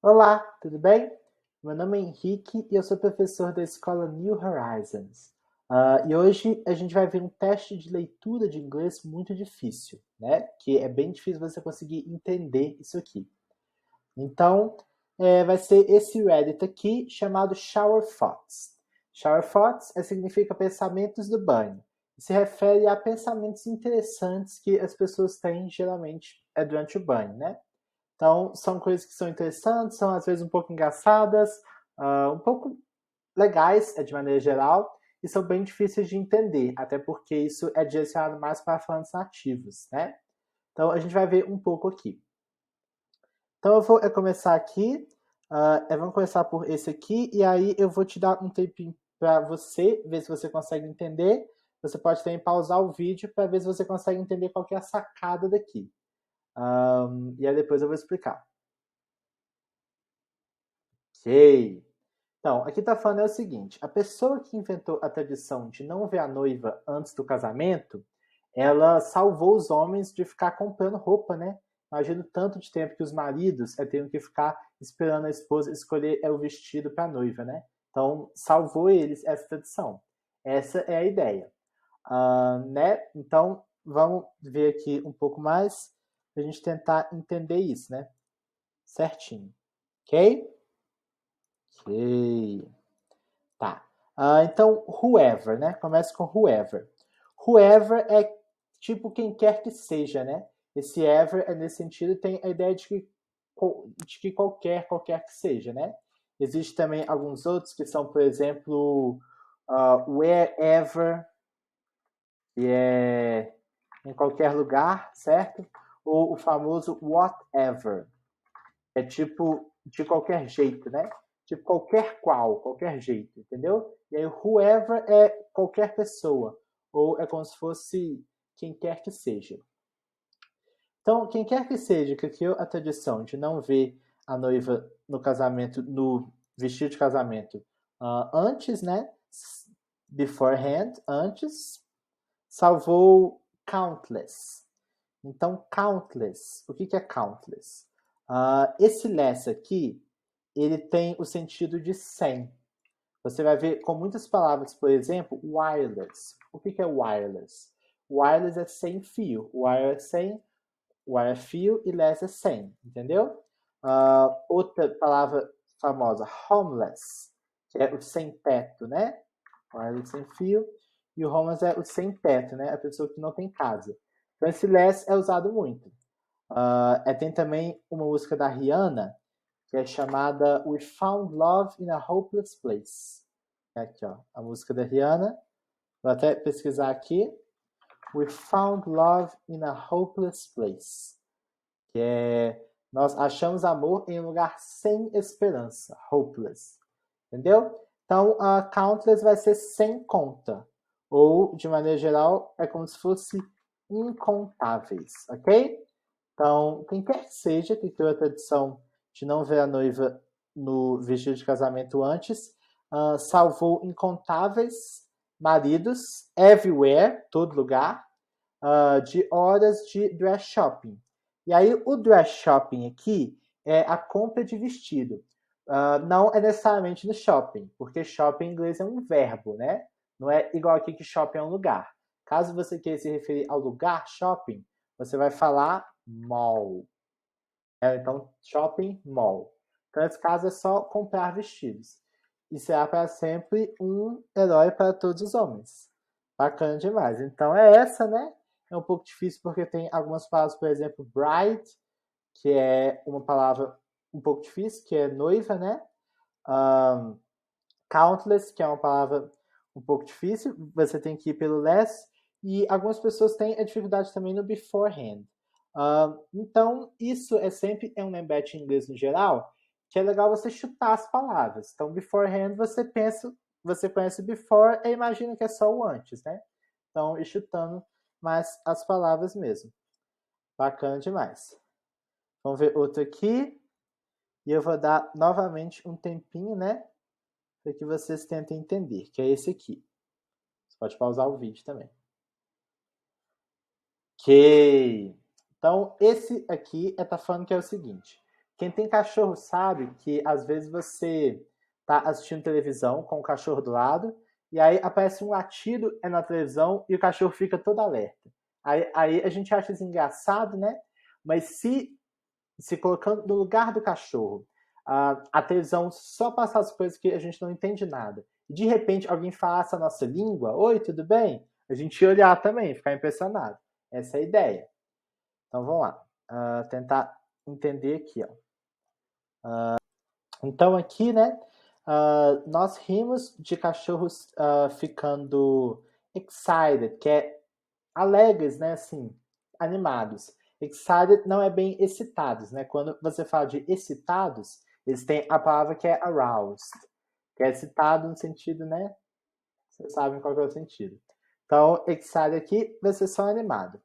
Olá, tudo bem? Meu nome é Henrique e eu sou professor da escola New Horizons. E hoje a gente vai ver um teste de leitura de inglês muito difícil, né? Que é bem difícil você conseguir entender isso aqui. Então, vai ser esse Reddit aqui chamado Shower Thoughts. Shower Thoughts significa pensamentos do banho. Se refere a pensamentos interessantes que as pessoas têm geralmente durante o banho, né? Então, são coisas que são interessantes, são às vezes um pouco engraçadas, um pouco legais, de maneira geral, e são bem difíceis de entender, até porque isso é direcionado mais para falantes nativos, né? Então, a gente vai ver um pouco aqui. Então, eu vou começar aqui, vamos começar por esse aqui, e aí eu vou te dar um tempinho para você ver se você consegue entender. Você pode também pausar o vídeo para ver se você consegue entender qual que é a sacada daqui. E aí depois eu vou explicar. Ok. Então, aqui tá falando o seguinte: a pessoa que inventou a tradição de não ver a noiva antes do casamento, ela salvou os homens de ficar comprando roupa, né? Imagina o tanto de tempo que os maridos teriam que ficar esperando a esposa escolher o vestido para a noiva, né? Então, salvou eles essa tradição. Essa é a ideia. Né? Então, vamos ver aqui um pouco mais para a gente tentar entender isso, né? Certinho. Ok? Ok. Tá. Então, whoever, né? Começa com whoever. Whoever é tipo quem quer que seja, né? Esse ever é nesse sentido, tem a ideia de que qualquer que seja, né? Existe também alguns outros que são, por exemplo, wherever, que é em qualquer lugar, certo? Ou o famoso whatever, é tipo de qualquer jeito, né? Tipo qualquer jeito, entendeu? E aí whoever é qualquer pessoa, ou é como se fosse quem quer que seja. Então, quem quer que seja que criou a tradição de não ver a noiva no casamento, no vestido de casamento, antes, né? Beforehand, antes, salvou countless. Então, countless. O que é countless? Esse less aqui, ele tem o sentido de sem. Você vai ver com muitas palavras, por exemplo, wireless. O que é wireless? Wireless é sem fio. Wire é sem, wire é fio e less é sem. Entendeu? Outra palavra famosa, homeless, que é o sem teto, né? Wireless sem fio. E o homeless é o sem teto, né? A pessoa que não tem casa. Então, esse less é usado muito. Tem também uma música da Rihanna que é chamada We Found Love in a Hopeless Place. Aqui, ó, a música da Rihanna. Vou até pesquisar aqui. We Found Love in a Hopeless Place. Que é nós achamos amor em um lugar sem esperança. Hopeless. Entendeu? Então, a countless vai ser sem conta. Ou, de maneira geral, é como se fosse incontáveis, ok? Então, quem quer que seja que criou a tradição de não ver a noiva no vestido de casamento antes, salvou incontáveis maridos, everywhere, todo lugar, de horas de dress shopping. E aí, o dress shopping aqui é a compra de vestido. Não é necessariamente no shopping, porque shopping em inglês é um verbo, né? Não é igual aqui que shopping é um lugar. Caso você queira se referir ao lugar shopping, você vai falar mall. Então, shopping, mall. Então, nesse caso, é só comprar vestidos. E será para sempre um herói para todos os homens. Bacana demais. Então, é essa, né? É um pouco difícil porque tem algumas palavras, por exemplo, bride, que é uma palavra um pouco difícil, que é noiva, né? Um, countless, que é uma palavra um pouco difícil, você tem que ir pelo less, e algumas pessoas têm a dificuldade também no beforehand. Então, isso é sempre um lembrete em inglês no geral, que é legal você chutar as palavras. Então, beforehand, você pensa, você conhece before e imagina que é só o antes, né? Então, ir chutando mais as palavras mesmo. Bacana demais. Vamos ver outro aqui. E eu vou dar novamente um tempinho, né? Para que vocês tentem entender, que é esse aqui. Você pode pausar o vídeo também. Ok. Então, esse aqui tá falando que é o seguinte. Quem tem cachorro sabe que às vezes você tá assistindo televisão com o cachorro do lado e aí aparece um latido na televisão e o cachorro fica todo alerta. Aí a gente acha isso engraçado, né? Mas se colocando no lugar do cachorro, a televisão só passa as coisas que a gente não entende nada. E de repente alguém falasse a nossa língua, oi, tudo bem? A gente ia olhar também, ficar impressionado. Essa é a ideia. Então vamos lá. Tentar entender aqui, ó. Então aqui, né, nós rimos de cachorros ficando excited, que é alegres, né, assim, animados. Excited não é bem excitados, né? Quando você fala de excitados, eles têm a palavra que é aroused, que é excitado no sentido, né? Vocês sabem qual é o sentido. Então, excited aqui vai ser só animado.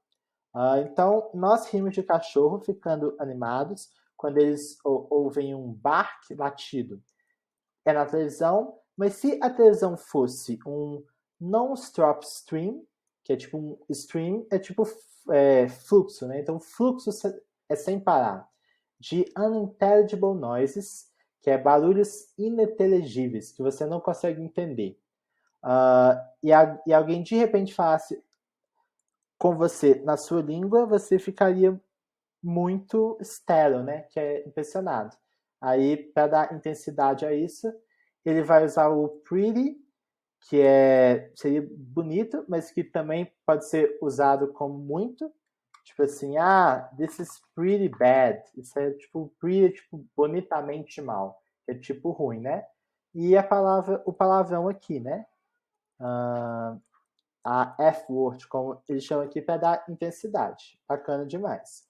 Então, nós rimos de cachorro ficando animados quando eles ouvem um bark, latido. É na televisão, mas se a televisão fosse um non-stop stream, que é tipo um stream, é tipo fluxo, né? Então, fluxo é sem parar. De unintelligible noises, que é barulhos ininteligíveis, que você não consegue entender. E alguém de repente falasse com você na sua língua, você ficaria muito estéril, né? Que é impressionado. Aí, para dar intensidade a isso, ele vai usar o pretty, que seria bonito, mas que também pode ser usado como muito. Tipo assim, this is pretty bad. Isso é tipo, pretty, tipo, bonitamente mal. Que é tipo ruim, né? E o palavrão aqui, né? A F-word, como eles chamam aqui, para dar intensidade. Bacana demais.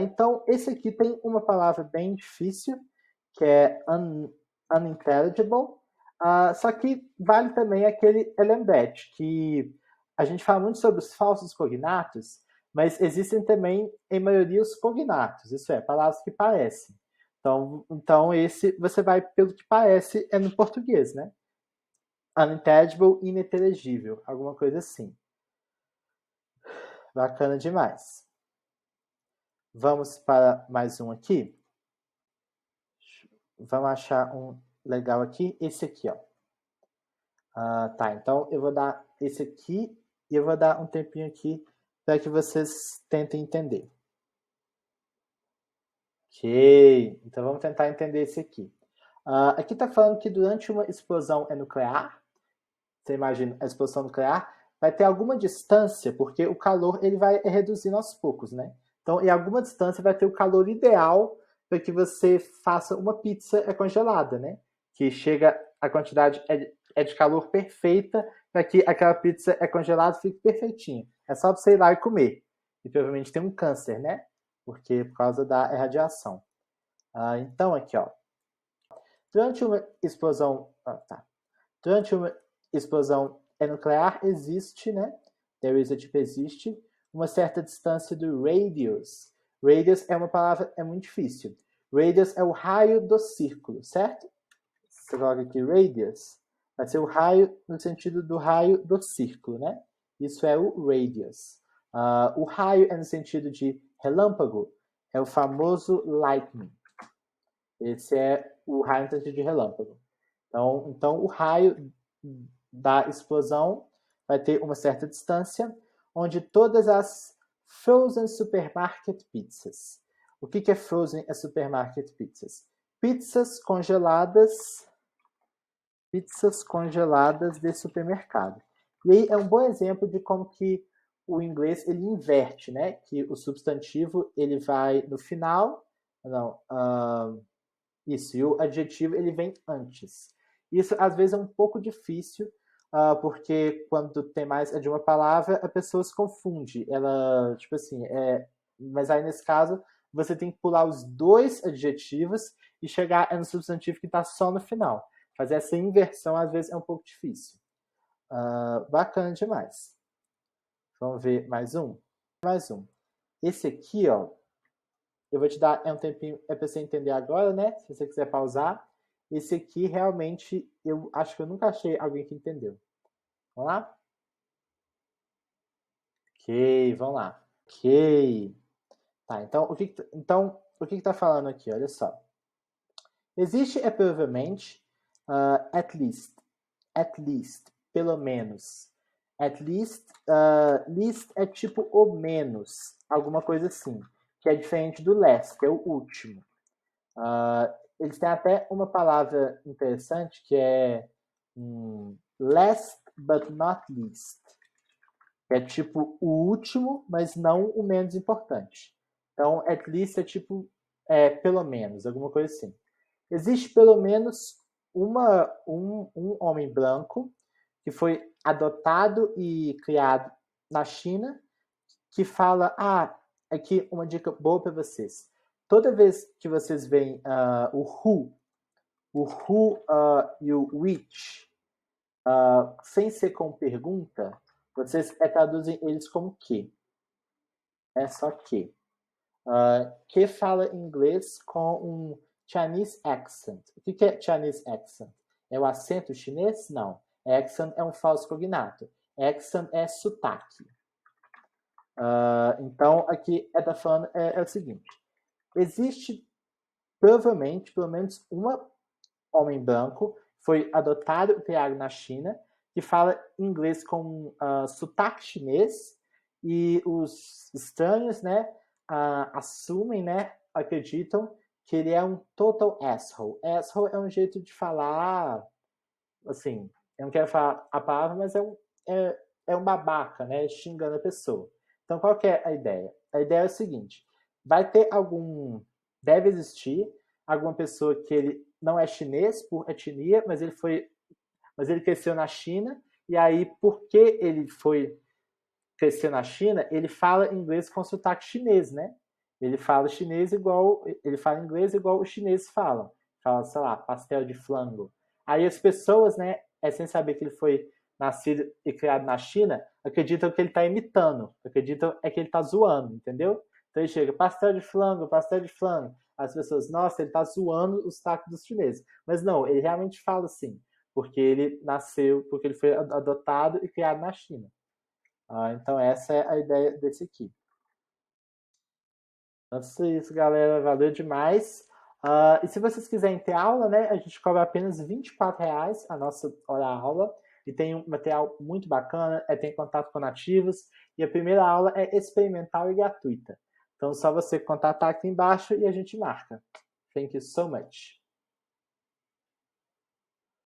Então, esse aqui tem uma palavra bem difícil, que é unintelligible. Só que vale também aquele lembrete, que a gente fala muito sobre os falsos cognatos, mas existem também, em maioria, os cognatos, isso é, palavras que parecem. Então esse você vai pelo que parece no português, né? Unintelligible, ininteligível, alguma coisa assim. Bacana demais. Vamos para mais um aqui. Vamos achar um legal aqui. Esse aqui, ó. Tá, então eu vou dar esse aqui e eu vou dar um tempinho aqui para que vocês tentem entender. Ok, então vamos tentar entender esse aqui. Aqui está falando que durante uma explosão nuclear, você imagina a explosão nuclear, vai ter alguma distância, porque o calor ele vai reduzindo aos poucos, né? Então, em alguma distância vai ter o calor ideal para que você faça uma pizza congelada, né? Que chega a quantidade de calor perfeita para que aquela pizza congelada fique perfeitinha. É só você ir lá e comer. E provavelmente tem um câncer, né? Porque por causa da radiação. Então, aqui, ó. Durante uma explosão. Durante uma explosão nuclear existe, né? There is tipo existe uma certa distância do radius. Radius é uma palavra muito difícil. Radius é o raio do círculo, certo? Você coloca aqui radius, vai ser o raio no sentido do raio do círculo, né? Isso é o radius. O raio é no sentido de relâmpago, é o famoso lightning. Esse é o raio no sentido de relâmpago. Então o raio da explosão vai ter uma certa distância, onde todas as frozen supermarket pizzas. O que é frozen supermarket pizzas? Pizzas congeladas de supermercado. E aí é um bom exemplo de como que o inglês ele inverte, né? Que o substantivo ele vai no final, isso, e o adjetivo ele vem antes. Isso às vezes é um pouco difícil, porque quando tem mais de uma palavra, a pessoa se confunde. Ela, tipo assim, mas aí nesse caso, você tem que pular os dois adjetivos e chegar no substantivo que está só no final. Fazer essa inversão às vezes é um pouco difícil. Bacana demais. Vamos ver mais um? Mais um. Esse aqui, ó, eu vou te dar um tempinho para você entender agora, né? Se você quiser pausar. Esse aqui realmente eu acho que eu nunca achei alguém que entendeu. Vamos lá? Ok, vamos lá. Ok. Tá, então o que está falando aqui? Olha só. Existe, provavelmente, at least, pelo menos. At least, least é tipo o menos, alguma coisa assim, que é diferente do last, que é o último. Eles têm até uma palavra interessante que é last but not least. É tipo o último, mas não o menos importante. Então, at least é tipo pelo menos, alguma coisa assim. Existe pelo menos um homem branco que foi adotado e criado na China que fala, aqui uma dica boa para vocês. Toda vez que vocês veem o who e o which sem ser com pergunta, vocês traduzem eles como que. É só que. Que fala inglês com um Chinese accent. O que é Chinese accent? É o acento chinês? Não. Accent é um falso cognato. Accent é sotaque. Então, aqui está falando é o seguinte. Existe, provavelmente, pelo menos um homem branco, foi adotado e criado na China, que fala inglês com sotaque chinês, e os estranhos, né, assumem, né, acreditam que ele é um total asshole. Asshole é um jeito de falar, assim, eu não quero falar a palavra, mas é um babaca, né, xingando a pessoa. Então, qual que é a ideia? A ideia é o seguinte, deve existir alguma pessoa que ele não é chinês por etnia, mas ele cresceu na China, e aí, porque ele cresceu na China, ele fala inglês com sotaque chinês, né? Ele fala inglês igual os chineses falam. Fala, sei lá, pastel de flango. Aí as pessoas, né, sem saber que ele foi nascido e criado na China, acreditam que ele está imitando, acreditam que ele está zoando, entendeu? Então ele chega, pastel de flango, pastel de flango. As pessoas, nossa, ele está zoando os sotaque dos chineses. Mas não, ele realmente fala assim, porque ele foi adotado e criado na China. Então essa é a ideia desse aqui. Então é isso, galera. Valeu demais. E se vocês quiserem ter aula, né, a gente cobra apenas R$24 a nossa hora-aula. E tem um material muito bacana, tem contato com nativos. E a primeira aula é experimental e gratuita. Então, só você contatar aqui embaixo e a gente marca. Thank you so much.